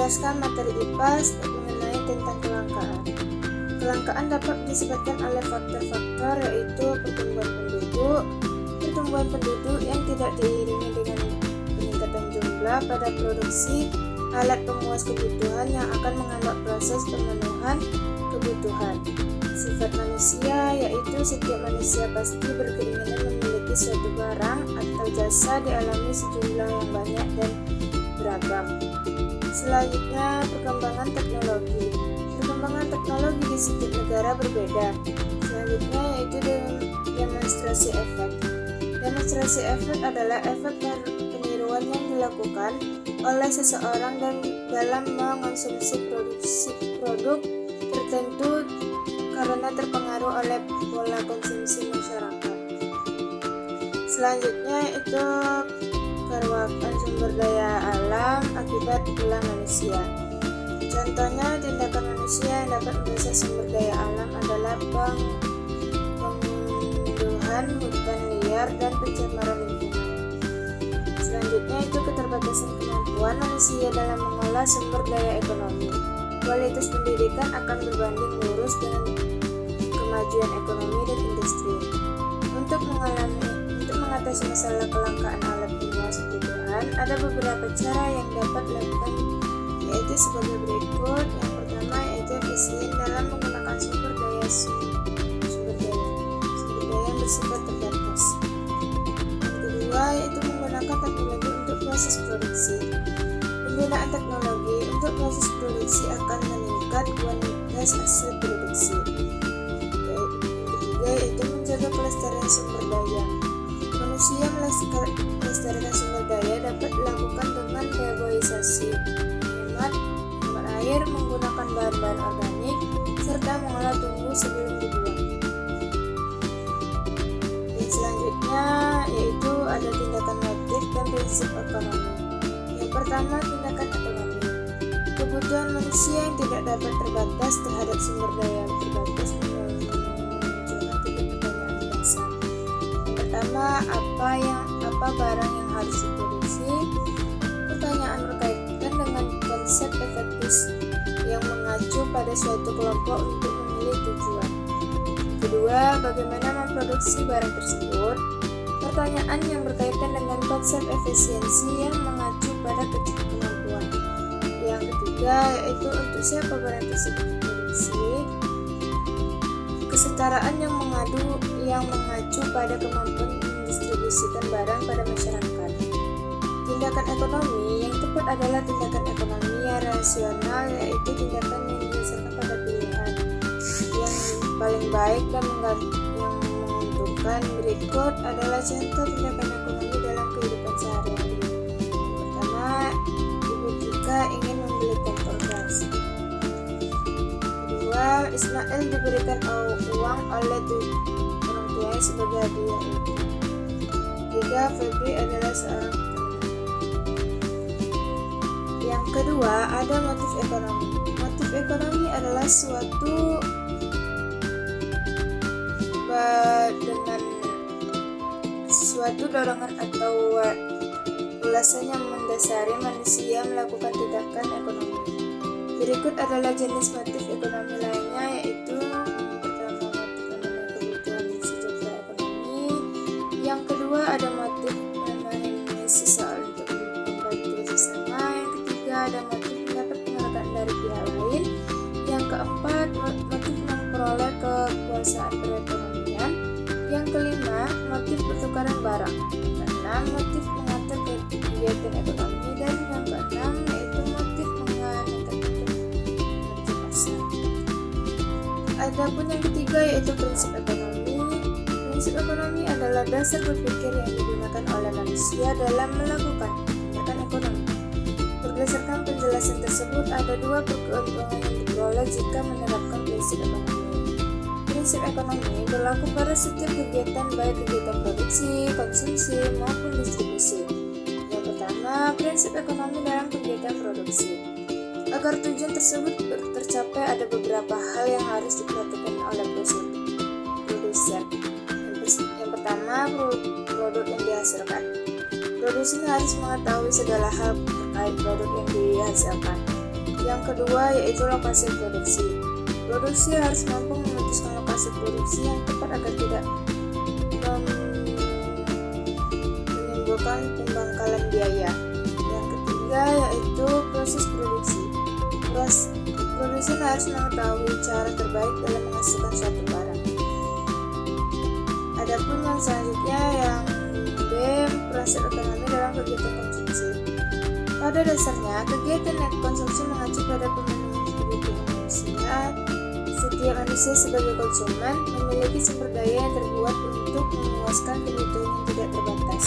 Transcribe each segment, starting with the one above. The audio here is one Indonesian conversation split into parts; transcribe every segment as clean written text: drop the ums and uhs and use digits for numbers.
menjelaskan materi IPA mengenai tentang kelangkaan. Kelangkaan dapat disebabkan oleh faktor-faktor yaitu pertumbuhan penduduk yang tidak diiringi dengan peningkatan jumlah pada produksi alat pemuas kebutuhan yang akan menghambat proses pemenuhan kebutuhan. Sifat manusia yaitu setiap manusia pasti berkeinginan memiliki suatu barang atau jasa dialami sejumlah yang banyak dan beragam. Selanjutnya, perkembangan teknologi. Perkembangan teknologi di setiap negara berbeda. Selanjutnya yaitu demonstrasi efek. Demonstrasi efek adalah efek peniruan yang dilakukan oleh seseorang dan dalam mengonsumsi produk tertentu karena terpengaruh oleh pola konsumsi masyarakat. Selanjutnya itu keruakan sumber daya alam akibat ulah manusia. Contohnya tindakan manusia yang dapat merusak sumber daya alam adalah pengunduhan hutan liar dan pencemaran lingkungan. Selanjutnya itu keterbatasan kemampuan manusia dalam mengolah sumber daya ekonomi. Kualitas pendidikan akan berbanding lurus dengan kemajuan ekonomi dan industri. Untuk mengatasi masalah kelangkaan alat pemuas kebutuhan, ada beberapa cara yang dapat dilakukan, yaitu sebagai berikut. Yang pertama yaitu efisien dalam menggunakan sumber daya yang bersifat terbatas. Yang kedua yaitu menggunakan teknologi untuk proses produksi. Penggunaan teknologi untuk proses produksi akan meningkat kuantitas hasil produksi. Yang ketiga yaitu menjaga kelestarian sumber daya. Manusia melestarikan sumber daya dapat dilakukan dengan reboisasi, menghemat air, menggunakan bahan-bahan organik, serta mengolah tumbuh sebelum dibuang. Dan selanjutnya yaitu ada tindakan motif dan prinsip ekonomi. Yang pertama, tindakan ekonomi. Kebutuhan manusia yang tidak dapat terbatas terhadap sumber daya yang terbatas memunculkan 3 pertanyaan dasar. Yang pertama, apa barang yang harus diproduksi? Pertanyaan berkaitan dengan konsep efektif yang mengacu pada suatu kelompok untuk memilih tujuan. Kedua, bagaimana memproduksi barang tersebut? Pertanyaan yang berkaitan dengan konsep efisiensi yang mengacu pada kemampuan. Yang ketiga yaitu untuk siapa barang tersebut diproduksi. Kesetaraan yang mengacu pada kemampuan mendistribusikan barang pada masyarakat. Tindakan ekonomi yang tepat adalah tindakan ekonomi yang rasional, yaitu tindakan yang didasarkan pada pilihan yang paling baik dan yang menguntungkan. Berikut adalah contoh tindakan ekonomi dalam kehidupan sehari-hari. Pertama, Ibu Tika ingin membeli kompor gas. Kedua, Ismail diberikan uang oleh orang tuanya sebagai hadiah. Ketiga, Febri adalah seorang peternak. Yang kedua, ada motif ekonomi. Motif ekonomi adalah suatu dorongan atau ulasan yang mendasari manusia melakukan tindakan ekonomi. Berikut adalah jenis motif ekonomi lainnya, yaitu pertama, motif memenuhi kebutuhan sejahtera ekonomi. Yang kedua, ada motif memenuhi seseorang untuk membantu sesama. Yang ketiga, ada motif mendapat penghargaan dari pihak lain. Yang keempat, motif memperoleh kekuasaan perekonomian. Yang kelima, motif pertukaran barang. Yang keenam, motif mengatur kegiatan ekonomi. Dan yang keenam yaitu motif mengenai pasar. Adapun yang ketiga yaitu prinsip ekonomi. Prinsip ekonomi adalah dasar berpikir yang digunakan oleh manusia dalam melakukan tindakan ekonomi. Berdasarkan penjelasan tersebut, ada 2 keuntungan yang diperoleh jika menerapkan prinsip ekonomi. Prinsip ekonomi berlaku pada setiap kegiatan, baik kegiatan produksi, konsumsi, maupun distribusi. Yang pertama, prinsip ekonomi dalam kegiatan produksi. Agar tujuan tersebut tercapai, ada beberapa hal yang harus diperhatikan oleh produsen. Yang pertama, produk yang dihasilkan. Produsen harus mengetahui segala hal terkait produk yang dihasilkan. Yang kedua yaitu lokasi produksi. Produksi harus mampu memutuskan lokasi produksi yang tepat agar tidak menimbulkan pembangkalan biaya. Yang ketiga yaitu proses produksi. Produksi harus mengetahui cara terbaik dalam menghasilkan suatu barang. Adapun yang selanjutnya yang B, proses ekonomi dalam kegiatan konsumsi. Pada dasarnya, kegiatan konsumsi mengacu pada pemenuhan kebutuhan manusia. Setiap manusia sebagai konsumen memiliki sumber daya yang terbuat untuk memuaskan kebutuhan yang tidak terbatas.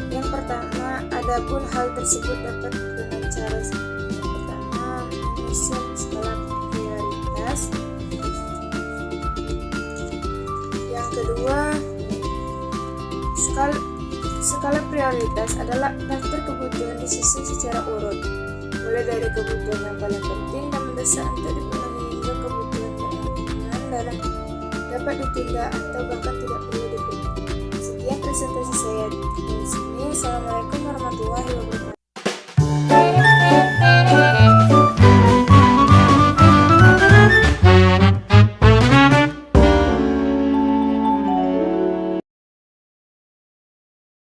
Yang pertama, adapun hal tersebut dapat dengan cara yang pertama menyusun skala prioritas. Yang kedua, skala prioritas adalah daftar kebutuhan disusun secara urut, mulai dari kebutuhan yang paling penting dan mendesak untuk dipenuhi hingga kebutuhan yang ringan dan dapat ditunda atau bahkan tidak perlu dipenuhi. Sekian presentasi saya di sini. Assalamualaikum warahmatullahi wabarakatuh.